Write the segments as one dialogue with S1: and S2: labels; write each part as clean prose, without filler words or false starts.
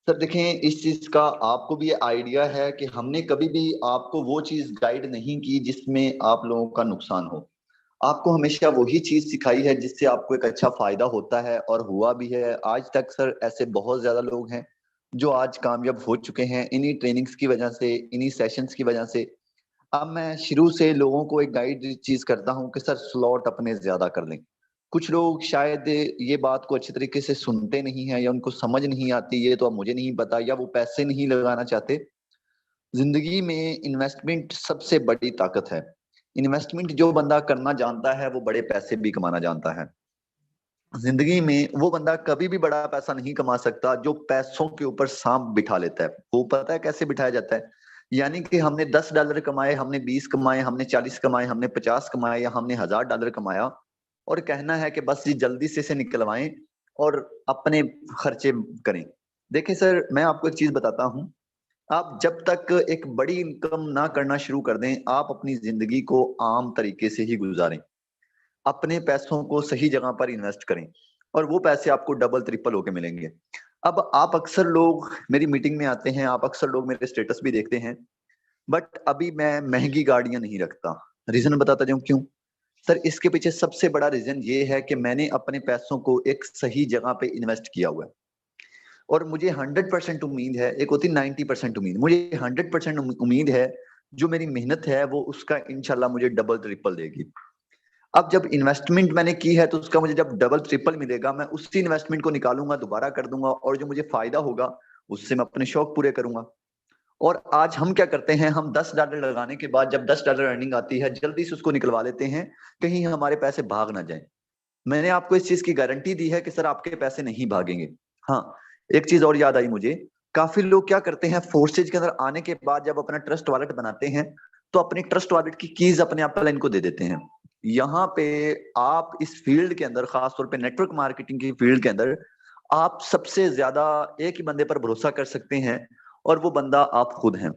S1: Sir देखें, इस चीज का आपको भी आइडिया है कि हमने कभी भी आपको वो चीज गाइड नहीं की जिसमें आप लोगों का नुकसान हो। आपको हमेशा वही चीज सिखाई है जिससे आपको एक अच्छा फायदा होता है और हुआ भी है। आज तक सर ऐसे बहुत ज्यादा लोग हैं जो आज कामयाब हो चुके हैं इन्हीं ट्रेनिंग्स की वजह से, इन्हीं सेशंस की वजह से। अब मैं शुरू से लोगों को एक गाइड चीज करता हूँ कि सर स्लॉट अपने ज्यादा कर लें। कुछ लोग शायद ये बात को अच्छी तरीके से सुनते नहीं है या उनको समझ नहीं आती, ये तो अब मुझे नहीं पता, या वो पैसे नहीं लगाना चाहते। जिंदगी में इन्वेस्टमेंट सबसे बड़ी ताकत है। इन्वेस्टमेंट जो बंदा करना जानता है वो बड़े पैसे भी कमाना जानता है। जिंदगी में वो बंदा कभी भी बड़ा पैसा नहीं कमा सकता जो पैसों के ऊपर सांप बिठा लेता है। वो पता है कैसे बिठाया जाता है? यानी कि हमने $10 कमाए, हमने 20 कमाए, हमने 40 कमाए, हमने 50 कमाए, या हमने $1000 कमाया, और कहना है कि बस ये जल्दी से इसे निकलवाएं और अपने खर्चे करें। देखिए सर, मैं आपको एक चीज बताता हूँ। आप जब तक एक बड़ी इनकम ना करना शुरू कर दें, आप अपनी जिंदगी को आम तरीके से ही गुजारें। अपने पैसों को सही जगह पर इन्वेस्ट करें और वो पैसे आपको डबल ट्रिपल होके मिलेंगे। अब आप अक्सर लोग मेरी मीटिंग में आते हैं, आप अक्सर लोग मेरे स्टेटस भी देखते हैं, बट अभी मैं महंगी गाड़ियां नहीं रखता। रीजन बताता जाऊं क्यों। सर इसके पीछे सबसे बड़ा रीजन ये है कि मैंने अपने पैसों को एक सही जगह पे इन्वेस्ट किया हुआ है। और मुझे 100% उम्मीद है, एक होती 90% उम्मीद, मुझे 100% उम्मीद है जो मेरी मेहनत है वो उसका इंशाल्लाह मुझे डबल ट्रिपल देगी। अब जब इन्वेस्टमेंट मैंने की है तो उसका मुझे जब डबल ट्रिपल मिलेगा, मैं उसी इन्वेस्टमेंट को निकालूंगा, दोबारा कर दूंगा, और जो मुझे फायदा होगा उससे मैं अपने शौक पूरे करूंगा। और आज हम क्या करते हैं, हम $10 लगाने के बाद जब $10 अर्निंग आती है जल्दी से उसको निकलवा लेते हैं, कहीं हमारे पैसे भाग ना जाए। मैंने आपको इस चीज की गारंटी दी है कि सर आपके पैसे नहीं भागेंगे। हाँ, एक चीज और याद आई मुझे। काफी लोग क्या करते हैं, फोर्सेज के अंदर आने के बाद जब अपना ट्रस्ट वॉलेट बनाते हैं तो अपनी ट्रस्ट वॉलेट की कीज अपने आप इनको दे देते हैं। यहाँ पे आप इस फील्ड के अंदर, खासतौर पे नेटवर्क मार्केटिंग की फील्ड के अंदर, आप सबसे ज्यादा एक ही बंदे पर भरोसा कर सकते हैं, और वो बंदा आप खुद हैं।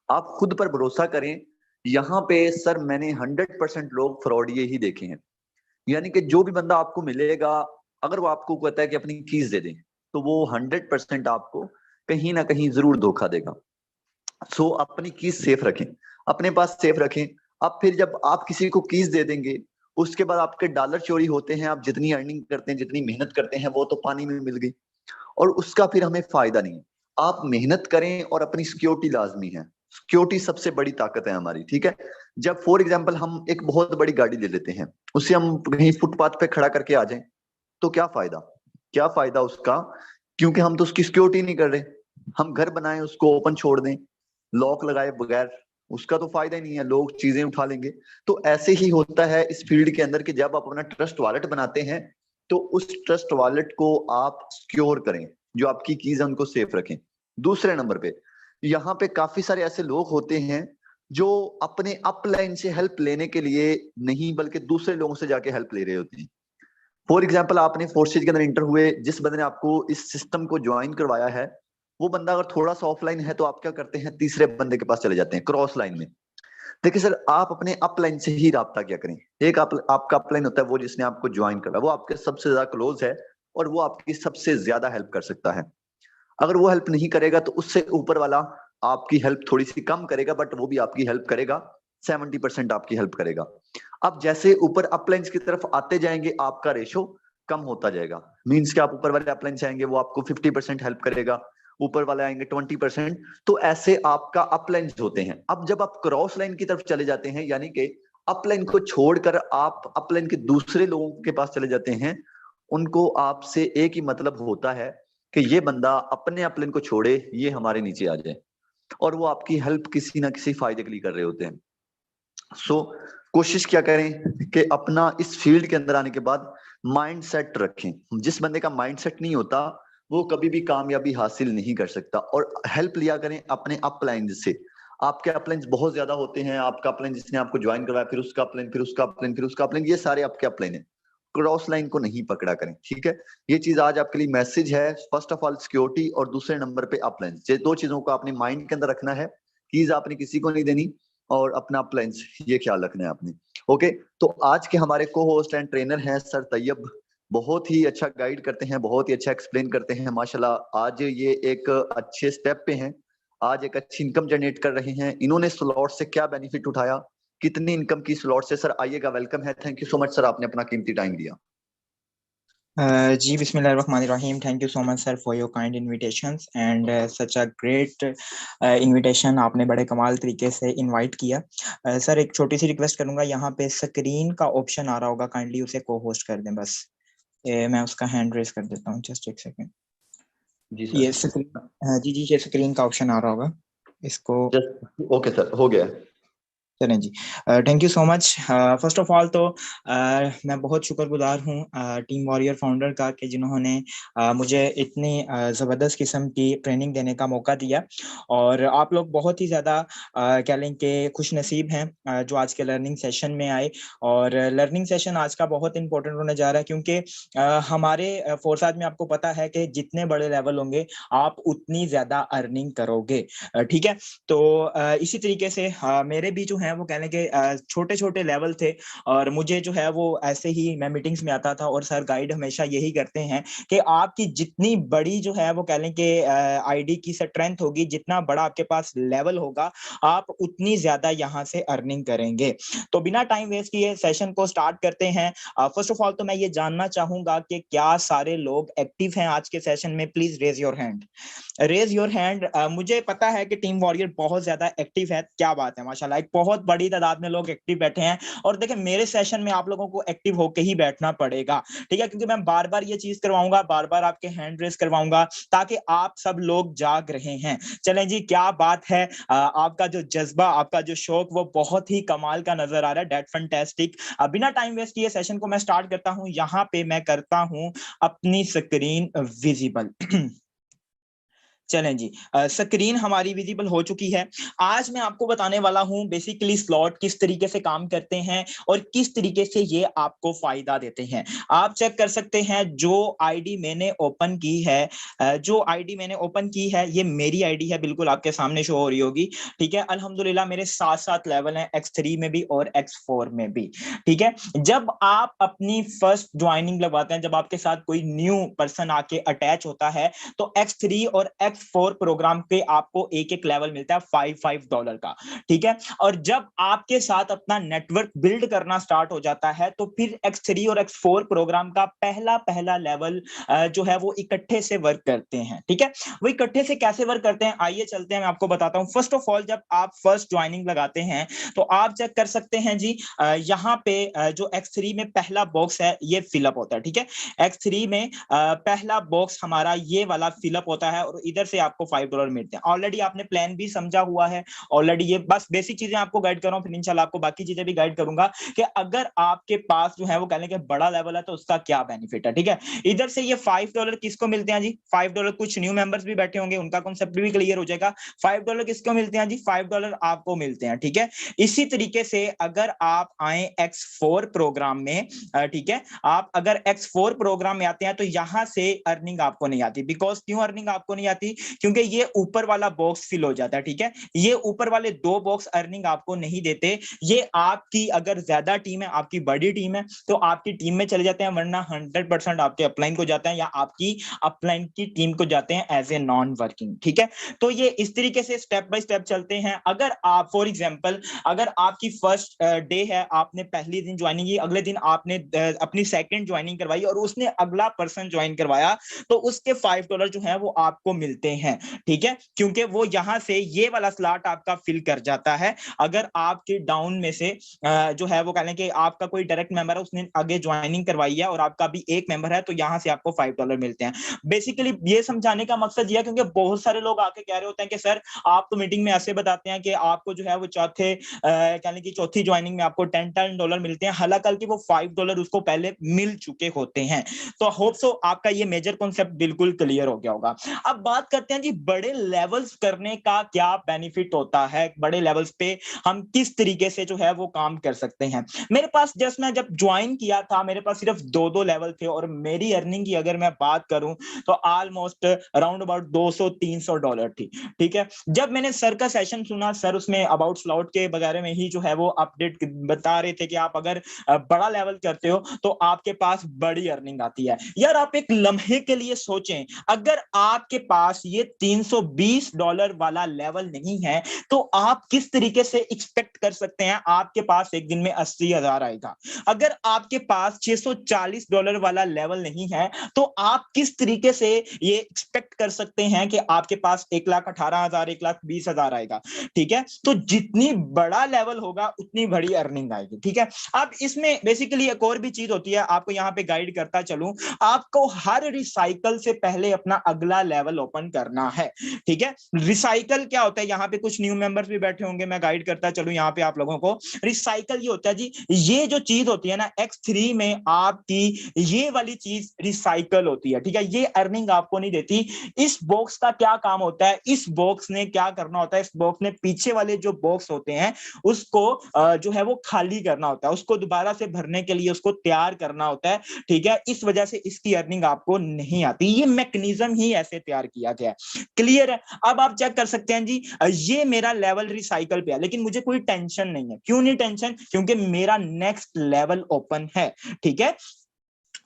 S1: आप खुद पर भरोसा करें। यहाँ पे सर मैंने 100% लोग फ्रॉड ये ही देखे हैं। यानी कि जो भी बंदा आपको मिलेगा, अगर वो आपको कहता है कि अपनी कीज दे दें, तो वो 100% आपको कहीं ना कहीं जरूर धोखा देगा। सो अपनी कीज सेफ रखें, अपने पास सेफ रखें। अब फिर जब आप किसी को कीज दे देंगे, उसके बाद आपके डॉलर चोरी होते हैं, आप जितनी अर्निंग करते हैं, जितनी मेहनत करते हैं, वो तो पानी में मिल गई, और उसका फिर हमें फायदा नहीं है। आप मेहनत करें और अपनी सिक्योरिटी लाजमी है। सिक्योरिटी सबसे बड़ी ताकत है हमारी, ठीक है। जब फॉर एग्जाम्पल हम एक बहुत बड़ी गाड़ी ले लेते हैं, उसे हम कहीं फुटपाथ पे खड़ा करके आ जाएं, तो क्या फायदा? क्या फायदा उसका? क्योंकि हम तो उसकी सिक्योरिटी नहीं कर रहे। हम घर बनाए उसको ओपन छोड़ दें, लॉक लगाए बगैर, उसका तो फायदा ही नहीं है, लोग चीजें उठा लेंगे। तो ऐसे ही होता है इस फील्ड के अंदर कि जब आप अपना ट्रस्ट वॉलेट बनाते हैं तो उस ट्रस्ट वॉलेट को आप सिक्योर करें, जो आपकी कीज है उनको सेफ रखें। दूसरे नंबर पे, यहाँ पे काफी सारे ऐसे लोग होते हैं जो अपने अपलाइन से हेल्प लेने के लिए नहीं बल्कि दूसरे लोगों से जाके हेल्प ले रहे होते हैं। फॉर एग्जाम्पल, आपने फोर्सेज के अंदर इंटर हुए, जिस बंदे ने आपको इस सिस्टम को ज्वाइन करवाया है, वो बंदा अगर थोड़ा सा ऑफलाइन है तो आप क्या करते हैं, तीसरे बंदे के पास चले जाते हैं क्रॉस लाइन में। देखिए सर, आप अपने अपलाइन से ही राब्ता क्या करें। एक आपका अपलाइन होता है, वो जिसने आपको ज्वाइन करा, वो आपके सबसे ज्यादा क्लोज है और वो आपकी सबसे ज्यादा हेल्प कर सकता है। अगर वो हेल्प नहीं करेगा तो उससे ऊपर वाला आपकी हेल्प थोड़ी सी कम करेगा, बट वो भी आपकी हेल्प करेगा, 70% आपकी हेल्प करेगा। अब जैसे ऊपर अपलाइंस की तरफ आते जाएंगे आपका रेशो कम होता जाएगा। मीन्स कि आप ऊपर वाले अपलाइंस आएंगे वो आपको 50% हेल्प करेगा, ऊपर वाले आएंगे 20%। तो ऐसे आपका अपलाइंस होते हैं। अब जब आप क्रॉस लाइन की तरफ चले जाते हैं, यानी कि अपलाइन को छोड़कर आप अपलाइन के दूसरे लोगों के पास चले जाते हैं, उनको आपसे एक ही मतलब होता है कि ये बंदा अपने अपलाइन को छोड़े, ये हमारे नीचे आ जाए, और वो आपकी हेल्प किसी ना किसी फायदे के लिए कर रहे होते हैं। सो कोशिश क्या करें कि अपना इस फील्ड के अंदर आने के बाद माइंड सेट रखें। जिस बंदे का माइंड सेट नहीं होता वो कभी भी कामयाबी हासिल नहीं कर सकता। और हेल्प लिया करें अपने अपलाइन से। आपके अपलाइन बहुत ज्यादा होते हैं, आपका अपलाइन जिसने आपको ज्वाइन करवाया, फिर उसका अपलाइन, फिर उसका अपलाइन, फिर उसका अपलाइन, ये सारे आपके अपलाइन है। क्रॉस लाइन को नहीं पकड़ा करें, ठीक है। ये चीज आज आपके लिए मैसेज है। फर्स्ट ऑफ ऑल सिक्योरिटी, और दूसरे नंबर पे अपलाइन। ये दो चीजों को आपने माइंड के अंदर रखना है। कीज आपने किसी को नहीं देनी, और अपना अपलाइंस ये ख्याल रखना है आपने। ओके, तो आज के हमारे को होस्ट एंड ट्रेनर हैं सर तैयब। बहुत ही अच्छा गाइड करते हैं, बहुत ही अच्छा एक्सप्लेन करते हैं माशाल्लाह। आज ये एक अच्छे स्टेप पे हैं, आज एक अच्छी इनकम जनरेट कर रहे हैं। इन्होंने स्लॉट से क्या बेनिफिट उठाया, कितनी इनकम की स्लॉट से? सर आइएगा, वेलकम है, thank you so much sir, आपने अपना कीमती टाइम दिया।
S2: जी बिस्मिल्लाहिर्रहमानिर्रहीम। Thank you so much sir for your kind invitations and such a great invitation. आपने बड़े कमाल तरीके से इनवाइट किया। सर एक छोटी सी रिक्वेस्ट करूंगा, यहाँ पे स्क्रीन का ऑप्शन आ रहा होगा, काइंडली उसे को होस्ट कर दें बस। मैं उसका हैंड रेस कर देता हूँ, जस्ट एक सेकेंड।
S1: जी
S2: ये
S1: सर।
S2: स्क्रीन, जी जी, ये स्क्रीन का ऑप्शन आ रहा होगा, इसको।
S1: जस्ट ओके सर, हो गया।
S2: चलें जी, thank you so much. First of all तो मैं बहुत शुक्रगुजार हूँ टीम वॉरियर फाउंडर का, कि जिन्होंने मुझे इतनी ज़बरदस्त किस्म की ट्रेनिंग देने का मौका दिया। और आप लोग बहुत ही ज़्यादा कह लें कि खुश नसीब हैं जो आज के लर्निंग सेशन में आए। और लर्निंग सेशन आज का बहुत इंपॉर्टेंट होने जा रहा है, क्योंकि हमारे फोरसाथ में आपको पता है कि जितने बड़े लेवल होंगे आप उतनी ज़्यादा अर्निंग करोगे। ठीक है, तो इसी तरीके से मेरे भी जो है वो कहने के छोटे छोटे लेवल थे, और मुझे जो है वो ऐसे ही मैं मीटिंग्स में आता था, और सर गाइड हमेशा यही करते हैं कि आपकी जितनी बड़ी जो है वो कह लें कि आईडी की स्ट्रेंथ होगी, जितना बड़ा आपके पास लेवल होगा, आप उतनी ज्यादा यहाँ से अर्निंग करेंगे। तो बिना टाइम वेस्ट किए सेशन को स्टार्ट करते हैं। फर्स्ट ऑफ ऑल तो मैं ये जानना चाहूंगा कि क्या सारे लोग एक्टिव हैं आज के सेशन में? Please raise your hand, raise your hand. मुझे पता है कि टीम वॉरियर बहुत ज्यादा एक्टिव है, क्या बात है, माशाल्लाह, एक बहुत बड़ी तादाद में लोग एक्टिव बैठे हैं। और देखिए मेरे सेशन में आप लोगों को एक्टिव होके ही बैठना पड़ेगा, ठीक है, क्योंकि मैं बार बार ये चीज करवाऊंगा, बार बार आपके हैंड रेस करवाऊंगा, ताकि आप सब लोग जाग रहे हैं। चलें जी, क्या बात है, आपका जो जज्बा, आपका जो शौक, वो बहुत ही कमाल का नजर आ रहा है। That fantastic. बिना टाइम वेस्ट किए सेशन को मैं स्टार्ट करता हूं। यहाँ पे मैं करता हूं अपनी स्क्रीन विजिबल। चलें जी, स्क्रीन हमारी विजिबल हो चुकी है। आज मैं आपको बताने वाला हूं बेसिकली स्लॉट किस तरीके से काम करते हैं और किस तरीके से ये आपको फायदा देते हैं। आप चेक कर सकते हैं जो आईडी मैंने ओपन की है, जो आईडी मैंने ओपन की है ये मेरी आईडी है, बिल्कुल आपके सामने शो हो रही होगी। ठीक है, अल्हम्दुलिल्लाह मेरे 7 लेवल हैं, X3 में भी और X4 में भी। ठीक है, जब आप अपनी फर्स्ट ज्वाइनिंग लगवाते हैं, जब आपके साथ कोई न्यू पर्सन आके अटैच होता है, तो X3 और X4 प्रोग्राम पे आपको एक एक लेवल मिलता है $5 का। ठीक है, और जब आपके साथ अपना नेटवर्क बिल्ड करना स्टार्ट हो जाता है, तो फिर X3 और X4 प्रोग्राम का पहला पहला लेवल जो है वो इकट्ठे से वर्क करते हैं। ठीक है, वो इकट्ठे से कैसे वर्क करते हैं, आइए चलते हैं, मैं आपको बताता हूं। फर्स्ट ऑफ ऑल, जब आप फर्स्ट ज्वाइनिंग लगाते हैं तो आप चेक कर सकते हैं जी, यहाँ पे जो X3 में पहला बॉक्स है ये फिलअप होता है। ठीक है, X3 में पहला बॉक्स हमारा ये वाला फिलअप होता है, और इधर से आपको $5 मिलते हैं। ऑलरेडी आपने प्लान भी समझा हुआ है ऑलरेडी, ये बस बेसिक चीजें आपको गाइड कर रहा हूं, फिर इंशाल्लाह आपको बाकी चीजें भी गाइड करूंगा कि अगर आपके पास जो है वो कहने के बड़ा लेवल है तो उसका क्या बेनिफिट है। ठीक है, इधर से ये $5 किसको मिलते हैं जी? $5 कुछ न्यू मेंबर्स भी बैठे होंगे, उनका कॉन्सेप्ट भी क्लियर हो जाएगा। $5 किसको मिलते हैं जी? $5 आपको मिलते हैं। ठीक है, इसी तरीके से अगर आप आए X4 प्रोग्राम में, ठीक है, आप अगर X4 प्रोग्राम में आते हैं तो यहां से अर्निंग आपको नहीं आती। बिकॉज क्यों अर्निंग आपको नहीं आती? क्योंकि ये ऊपर वाला बॉक्स फिल हो जाता है। ठीक है, ये ऊपर वाले 2 बॉक्स अर्निंग आपको नहीं देते। ये आपकी अगर ज्यादा टीम है, आपकी बड़ी टीम है, तो आपकी टीम में चले जाते हैं, वरना 100% आपके अपलाइन को जाते हैं, या आपकी अपलाइन की टीम को जाते हैं एज ए नॉन वर्किंग। ठीक है, तो ये इस तरीके से स्टेप बाय स्टेप चलते हैं। अगर आप फॉर एग्जांपल, अगर आपकी फर्स्ट डे है, आपने पहले दिन ज्वाइनिंग की, अगले दिन आपने अपनी सेकंड ज्वाइनिंग करवाई और उसने अगला पर्सन ज्वाइन करवाया, तो उसके $5 जो है वो आपको मिलते हैं। ठीक है, क्योंकि वो यहां से ये वाला स्लॉट आपका फिल कर जाता है। अगर आपके डाउन में से जो है वो कह लें कि आपका कोई डायरेक्ट मेंबर है, उसने आगे ज्वाइनिंग करवाई है और आपका भी एक मेंबर है, तो यहां से आपको $5 मिलते हैं। बेसिकली ये समझाने का मकसद यह है, क्योंकि बहुत सारे लोग आके कह रहे होते हैं कि सर आप तो मीटिंग में ऐसे बताते हैं कि आपको जो है वो कहने की चौथी ज्वाइनिंग में आपको $10 मिलते हैं, हालांकि वो $5 उसको पहले मिल चुके होते हैं। तो होप सो आपका ये मेजर कॉन्सेप्ट बिल्कुल क्लियर हो गया होगा। अब बात बात करते हैं जी बड़े लेवल्स करने का क्या बेनिफिट होता है, बड़े लेवल्स पे हम किस तरीके से जो है वो काम कर सकते हैं। मेरे पास जस्ट मैं जब ज्वाइन किया था मेरे पास सिर्फ दो दो लेवल थे और मेरी अर्निंग की अगर मैं बात करूं तो ऑलमोस्ट अराउंड अबाउट $200-300 थी। ठीक है, जब मैंने सर का सेशन सुना, सर उसमें अबाउट स्लॉट के बारे में ही जो है वो अपडेट बता रहे थे कि आप अगर बड़ा लेवल करते हो तो आपके पास बड़ी अर्निंग आती है। यार आप एक लम्हे के लिए सोचें, अगर आपके पास ये $320 वाला लेवल नहीं है तो आप किस तरीके से एक्सपेक्ट कर सकते हैं आपके पास एक दिन में 80,000 आएगा। अगर आपके पास $640 वाला लेवल नहीं है तो आप किस तरीके से ये एक्सपेक्ट कर सकते हैं कि आपके पास 1,18,000 1,20,000 आएगा। ठीक है, तो जितनी बड़ा लेवल होगा उतनी बड़ी अर्निंग आएगी। ठीक है, अब इसमें बेसिकली एक और भी चीज होती है, आपको यहाँ पे गाइड करता चलूं, आपको हर रिसाइकल से पहले अपना अगला लेवल ओपन करना है। ठीक है, रिसाइकल क्या होता है, यहाँ पे कुछ न्यू मेंबर्स भी बैठे होंगे, मैं गाइड करता चलूं यहाँ पे आप लोगों को। रिसाइकल ये होता है जी, ये जो चीज होती है ना X3 में आपकी ये वाली चीज रिसाइकल होती है। ठीक है, ये अर्निंग आपको नहीं देती। इस बॉक्स का क्या काम होता है, इस बॉक्स ने क्या करना होता है, इस बॉक्स ने पीछे वाले जो बॉक्स होते हैं उसको जो है वो खाली करना होता है, उसको दोबारा से भरने के लिए उसको तैयार करना होता है। ठीक है, इस वजह से इसकी अर्निंग आपको नहीं आती, ये मैकेनिज्म ही ऐसे तैयार किया गया है। क्लियर है? अब आप चेक कर सकते हैं जी, ये मेरा लेवल रिसाइकल पे है लेकिन मुझे कोई टेंशन नहीं है। क्यों नहीं टेंशन? क्योंकि मेरा नेक्स्ट लेवल ओपन है। ठीक है,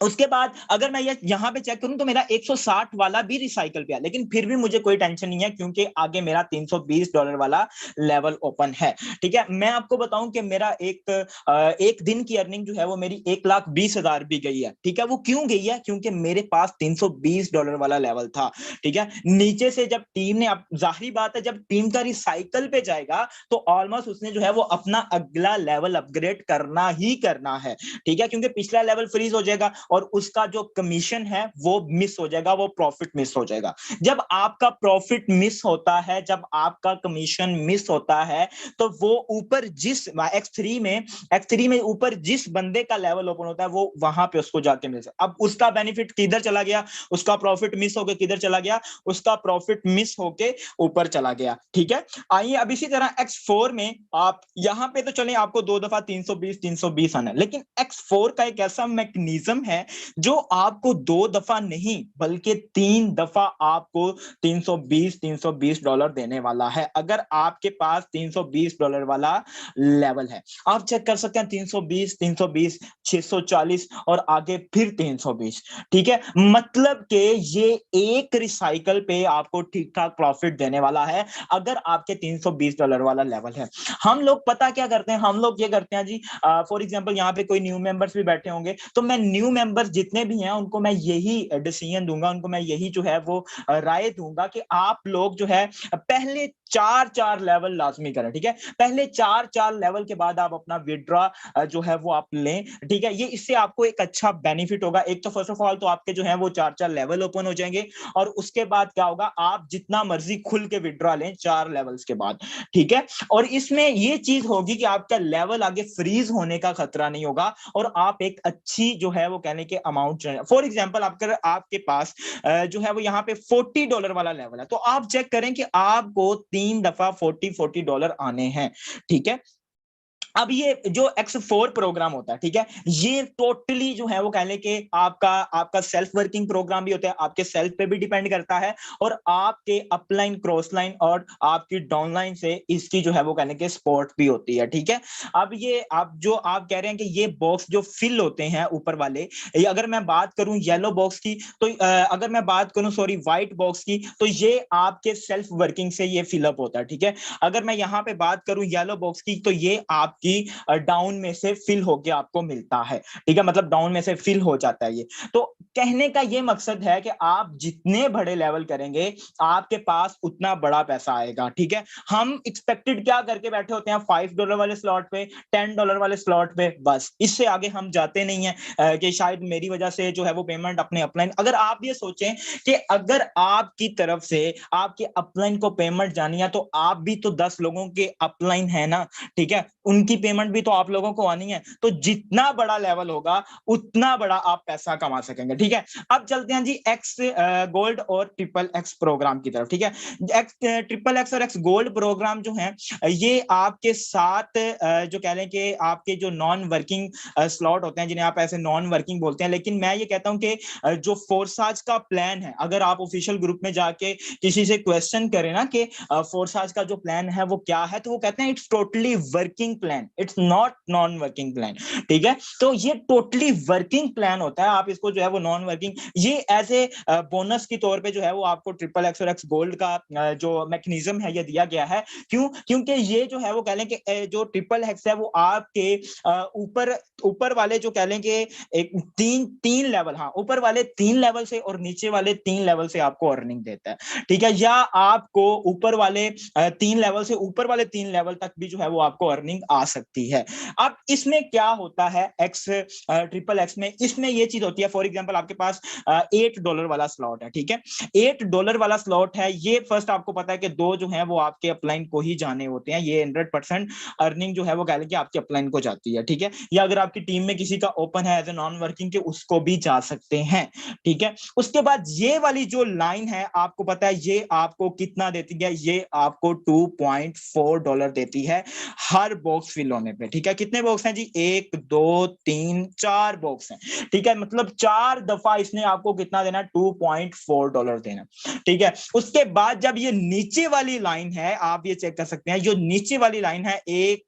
S2: उसके बाद अगर मैं ये यहां पे चेक करूं तो मेरा 160 वाला भी रिसाइकल पे है, लेकिन फिर भी मुझे कोई टेंशन नहीं है क्योंकि आगे मेरा $320 वाला लेवल ओपन है। ठीक है, मैं आपको बताऊं कि मेरा एक दिन की अर्निंग जो है वो मेरी 1,20,000 भी गई है। ठीक है, वो क्यों गई है? क्योंकि मेरे पास $320 वाला लेवल था। ठीक है, नीचे से जब टीम ने, अब जाहिर बात है जब टीम का रिसाइकल पे जाएगा तो ऑलमोस्ट उसने जो है वो अपना अगला लेवल अपग्रेड करना ही करना है। ठीक है, क्योंकि पिछला लेवल फ्रीज हो जाएगा और उसका जो कमीशन है वो मिस हो जाएगा, वो प्रॉफिट मिस हो जाएगा। जब आपका प्रॉफिट मिस होता है, जब आपका कमीशन मिस होता है तो वो ऊपर जिस X3 में ऊपर जिस बंदे का लेवल ओपन होता है वो वहां पे उसको जाके मिल सकता है। अब उसका बेनिफिट किधर चला गया? उसका प्रॉफिट मिस होके किधर चला गया? उसका प्रॉफिट मिस होके ऊपर चला गया। ठीक है, आइए अब इसी तरह X4 में आप यहां पे तो चले आपको दो दफा 320 आना है, लेकिन X4 का एक ऐसा मैकेनिज्म है जो आपको दो दफा नहीं बल्कि 3 दफा आपको $320 देने वाला है अगर आपके पास $320 वाला लेवल है। आप चेक कर सकते हैं 320 640 और आगे फिर 320। ठीक है, मतलब कि ये एक रिसाइकल पे आपको ठीक ठाक प्रॉफिट देने वाला है अगर आपके $320 वाला लेवल है। हम लोग पता क्या करते हैं, हम लोग ये करते हैं जी, फॉर एग्जांपल यहाँ पे कोई न्यू मेंबर्स भी बैठे होंगे तो मैं न्यू मेंबर्स जितने भी हैं उनको मैं यही डिसीजन दूंगा, उनको मैं यही जो है वो राय दूंगा कि आप लोग जो है पहले 4 लेवल लाजमी करें। ठीक है, पहले 4 लेवल के बाद आप अपना विड्रॉ जो है वो आप लें। ठीक है, ये इससे आपको एक अच्छा बेनिफिट होगा। एक तो फर्स्ट ऑफ ऑल तो आपके जो है वो 4 लेवल ओपन हो जाएंगे और उसके बाद क्या होगा, आप जितना मर्जी खुल के विड्रॉ लें 4 लेवल्स के बाद। ठीक है, और इसमें ये चीज होगी कि आपका लेवल आगे फ्रीज होने का खतरा नहीं होगा और आप एक अच्छी जो है वो कहने के अमाउंट, फॉर एग्जांपल आपके पास जो है वो यहाँ पे $40 वाला लेवल है तो आप चेक करें कि आपको 3 दफा $40 आने हैं। ठीक है, अब ये जो X4 प्रोग्राम होता है, ठीक है, ये टोटली जो है वो कहने के आपका सेल्फ वर्किंग प्रोग्राम भी होता है, आपके सेल्फ पे भी डिपेंड करता है और आपके अपलाइन क्रॉस लाइन और आपकी डाउनलाइन से इसकी जो है वो कहने के सपोर्ट भी होती है। ठीक है, अब ये आप कह रहे हैं कि ये बॉक्स जो फिल होते हैं ऊपर वाले, अगर मैं बात करूं येलो बॉक्स की तो अगर मैं बात करूं सॉरी व्हाइट बॉक्स की तो ये आपके सेल्फ वर्किंग से ये फिलअप होता है। ठीक है, अगर मैं यहाँ पे बात करूं येलो बॉक्स की तो ये आप कि डाउन में से फिल होके आपको मिलता है। ठीक है, मतलब डाउन में से फिल हो जाता है ये। तो कहने का ये मकसद है कि आप जितने बड़े लेवल करेंगे आपके पास उतना बड़ा पैसा आएगा। ठीक है, हम एक्सपेक्टेड क्या करके बैठे होते हैं $5 वाले स्लॉट पे, $10 वाले स्लॉट पे, बस इससे आगे हम जाते नहीं है कि शायद मेरी वजह से जो है वो पेमेंट अपने अपलाइन, अगर आप ये सोचें कि अगर आपकी तरफ से आपके अपलाइन को पेमेंट जानी है तो आप भी तो 10 लोगों के अपलाइन है ना। ठीक है, उनकी पेमेंट भी तो आप लोगों को आनी है। तो जितना बड़ा लेवल होगा उतना बड़ा आप पैसा कमा सकेंगे, ठीक है। अब चलते हैं जी एक्स गोल्ड और ट्रिपल एक्स प्रोग्राम की तरफ, ठीक है। एक्स ट्रिपल एक्स और एक्स गोल्ड प्रोग्राम जो है ये आपके साथ जो कह लें कि आपके जो नॉन वर्किंग स्लॉट होते हैं, जिन्हें आप ऐसे नॉन वर्किंग बोलते हैं, लेकिन मैं ये कहता हूं कि जो फोर्साज का प्लान है, अगर आप ऑफिशियल ग्रुप में जाके किसी से क्वेश्चन करें ना कि फोर्साज का जो प्लान है वो क्या है, तो वो कहते हैं it's totally working plan, it's not non working plan, ठीक है। तो ये टोटली वर्किंग प्लान होता है, आप इसको जो है वो नॉन वर्किंग, ये एज ए बोनस के तौर पे जो है वो आपको ट्रिपल एक्स और एक्स गोल्ड का जो मैकेनिज्म है ये दिया गया है। क्यों? क्योंकि ये जो है वो कह लें कि जो ट्रिपल एक्स है वो आपके ऊपर ऊपर वाले जो कह लें कि एक तीन लेवल, हाँ, ऊपर वाले 3 लेवल से और नीचे वाले 3 लेवल से आपको अर्निंग देता है, ठीक है। या आपको ऊपर वाले 3 लेवल से ऊपर वाले 3 लेवल तक भी जो है वो आपको अर्निंग आ सकती है। अब इसमें क्या होता है एक्स ट्रिपल एक्स में, इसमें ये चीज होती है, फॉर एग्जांपल आपके पास $8 वाला स्लॉट है, ठीक है। $8 वाला स्लॉट है, ये फर्स्ट आपको पता है कि 2 जो है वो आपके अपलाइन को ही जाने होते हैं, ये 100% अर्निंग जो है वो कह लें कि आपके अपलाइन को जाती है, ठीक है। या अगर आपकी टीम में किसी का ओपन है एज ए नॉन वर्किंग के, उसको भी जा सकते हैं, ठीक है। उसके बाद ये वाली जो लाइन है आपको पता है ये आपको कितना देती है, ये आपको $2.4 देती है हर बॉक्स फिल होने पे, ठीक है। कितने बॉक्स हैं जी? 1 2 3 4 बॉक्स हैं, ठीक है। मतलब 4 दफा इसने आपको कितना देना? $2.4 देना, ठीक है। उसके बाद जब ये नीचे वाली लाइन है, आप ये चेक कर सकते हैं, जो नीचे वाली लाइन है 1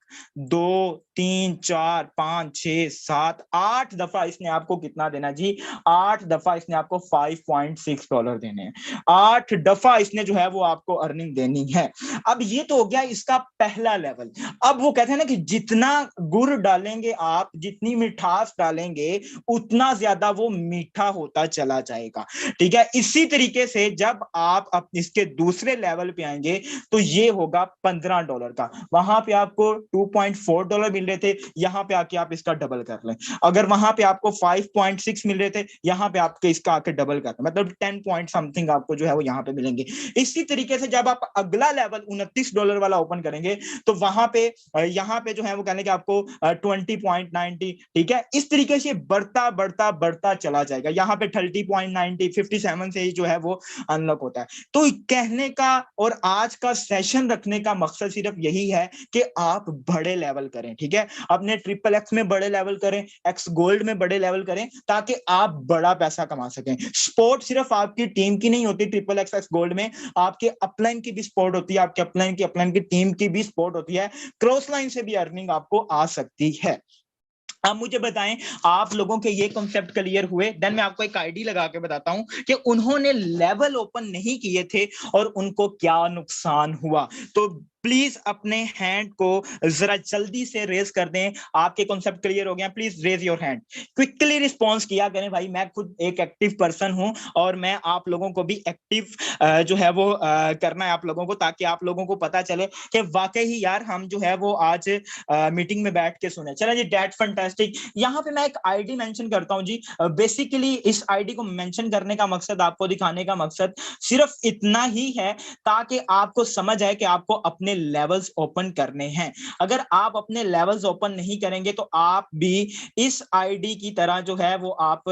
S2: 2 3 4 5 6 7 8 दफा इसने आपको कितना देना जी? 8 दफा इसने आपको $5.6 देने हैं, 8 दफा इसने जो है वो आपको अर्निंग देनी है। अब ये तो हो गया इसका पहला लेवल। अब वो कहते हैं ना कि जितना गुड़ डालेंगे आप, जितनी मिठास डालेंगे, उतना ज्यादा वो मीठा होता चला जाएगा, ठीक है। इसी तरीके से जब आप इसके दूसरे लेवल पे आएंगे तो ये होगा $15 का। वहां पे आपको $2.4 मिल रहे थे, यहां पे आके आप इसका डबल कर लें। अगर वहां पे आपको 5.6 मिल रहे थे, यहां पे आपके इसका आके डबल कर लें, मतलब 10 पॉइंट समथिंग आपको जो है वो यहां पे मिलेंगे। इसी तरीके से जब आप अगला लेवल $29 वाला ओपन करेंगे तो वहां पे यहां पे जो है वो कहने कि आपको 20.90, ठीक है। इस तरीके से बढ़ता बढ़ता बढ़ता चला जाएगा, यहाँ पे 30.90 57 से ही जो है वो अनलॉक होता है। तो कहने का और आज का सेशन रखने का मकसद सिर्फ यही है कि आप बड़े लेवल करें, ठीक है। अपने ट्रिपल एक्स में बड़े लेवल करें, एक्स गोल्ड में बड़े लेवल करें, ताकि आप बड़ा पैसा कमा सकें। स्पोर्ट सिर्फ आपकी टीम की नहीं होती, ट्रिपल एक्स एक्स गोल्ड में आपके अपलाइन की भी सपोर्ट होती है, आपके अपलाइन की टीम की भी सपोर्ट होती है, क्रॉस लाइन से भी अर्निंग आपको आ सकती है। अब मुझे बताएं, आप लोगों के ये कॉन्सेप्ट क्लियर हुए? देन मैं आपको एक आईडी लगा के बताता हूं कि उन्होंने लेवल ओपन नहीं किए थे और उनको क्या नुकसान हुआ। तो प्लीज अपने हैंड को जरा जल्दी से रेज कर दें। आपके कॉन्सेप्ट क्लियर हो गया? Please raise your hand, quickly response किया करें भाई। मैं खुद एक एक्टिव पर्सन हूं और मैं आप लोगों को भी एक्टिव जो है वो करना है आप लोगों को, ताकि आप लोगों को पता चले कि वाकई ही यार हम जो है वो आज मीटिंग में बैठ के सुने। चलो जी, डेट फैंटास्टिक। यहाँ पे मैं एक आईडी मेंशन करता हूँ जी। बेसिकली इस आईडी को मेंशन करने का मकसद, आपको दिखाने का मकसद सिर्फ इतना ही है ताकि आपको समझ आए कि आपको अपने लेवल्स ओपन करने हैं। अगर आप अपने लेवल्स ओपन नहीं करेंगे तो आप भी इस आईडी की तरह जो है वो आप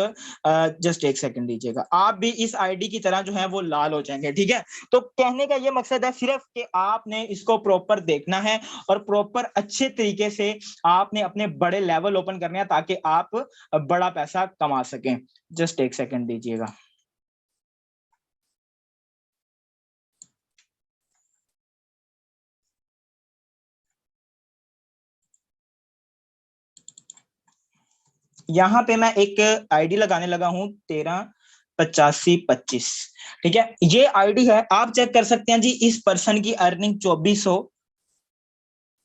S2: जस्ट एक सेकंड दीजिएगा, आप भी इस आईडी की तरह जो है वो लाल हो जाएंगे, ठीक है। तो कहने का ये मकसद है सिर्फ कि आपने इसको प्रॉपर देखना है और प्रॉपर अच्छे तरीके से आपने अपने बड़े लेवल ओपन करने हैं ताकि आप बड़ा पैसा कमा सकें। जस्ट एक सेकंड दीजिएगा। यहां पे मैं एक आईडी लगाने लगा हूं 138525, ठीक है। ये आईडी है, आप चेक कर सकते हैं जी। इस पर्सन की अर्निंग 2400,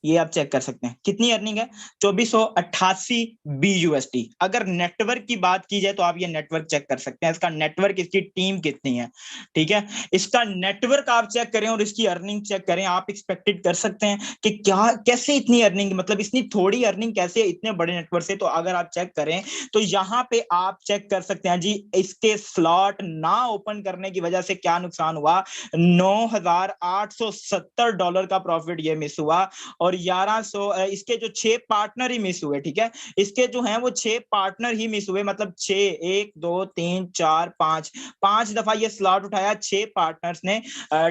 S2: ये आप चेक कर सकते हैं कितनी अर्निंग है, 2488 BUSD। अगर नेटवर्क की बात की जाए तो आप ये नेटवर्क चेक कर सकते हैं, इसका नेटवर्क, इसकी टीम कितनी है, ठीक है। इसका नेटवर्क आप चेक करें और इसकी अर्निंग चेक करें, आप एक्सपेक्टेड कर सकते हैं कि क्या, कैसे इतनी अर्निंग, मतलब इतनी थोड़ी अर्निंग कैसे इतने बड़े नेटवर्क से। तो अगर आप चेक करें तो यहाँ पे आप चेक कर सकते हैं जी, इसके स्लॉट ना ओपन करने की वजह से क्या नुकसान हुआ, $9,870 का प्रॉफिट ये मिस हुआ। और 1100, इसके जो 6 पार्टनर ही मिस हुए, ठीक है, इसके जो हैं वो 6 पार्टनर ही मिस हुए, मतलब 6, 1 2 3 4 5 दफा ये स्लॉट उठाया 6 पार्टनर्स ने,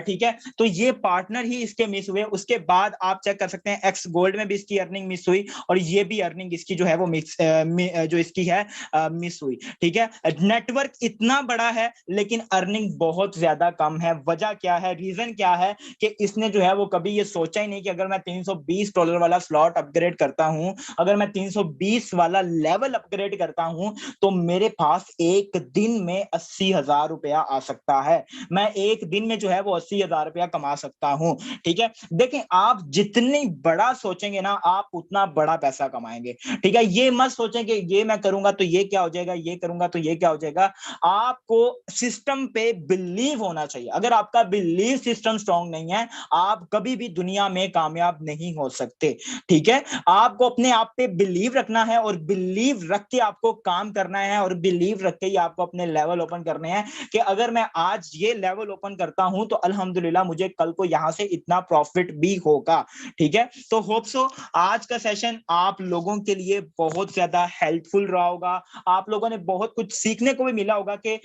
S2: ठीक है, तो ये पार्टनर ही इसके मिस हुए। उसके बाद आप चेक कर सकते हैं एक्स गोल्ड में भी इसकी अर्निंग मिस हुई और ये भी अर्निंग इसकी जो है वो मिस जो इसकी है मिस हुई, ठीक है। नेटवर्क इतना बड़ा है लेकिन अर्निंग बहुत ज्यादा कम है। वजह क्या है, रीजन क्या है कि इसने जो है वो कभी ये सोचा ही नहीं कि अगर मैं $320 वाला स्लॉट अपग्रेड करता हूं, अगर मैं 320 वाला लेवल अपग्रेड करता हूं, तो मेरे पास एक दिन में 80,000 रुपया आ सकता है। मैं एक दिन में जो है वो 80,000 रुपया कमा सकता हूं, ठीक है। देखें, आप जितनी बड़ा सोचेंगे ना, आप उतना बड़ा पैसा कमाएंगे, ठीक है। ये मत सोचें कि ये मैं करूंगा तो ये क्या हो जाएगा, ये करूंगा तो ये क्या हो जाएगा। आपको सिस्टम पे बिलीव होना चाहिए। अगर आपका बिलीव सिस्टम स्ट्रांग नहीं है, आप कभी भी दुनिया में कामयाब नहीं हो सकते, ठीक है। आपको अपने आप पे बिलीव रखना है और बिलीव रख के आपको काम करना है और बिलीव रख के ही आपको अपने लेवल ओपन करने हैं कि अगर मैं आज ये लेवल ओपन करता हूं तो अल्हम्दुलिल्लाह मुझे कल को यहां से इतना प्रॉफिट भी होगा, ठीक है। तो होप सो आज का सेशन आप लोगों के लिए बहुत ज्यादा हेल्पफुल रहा होगा। आप लोगों ने बहुत कुछ सीखने को भी मिला होगा कि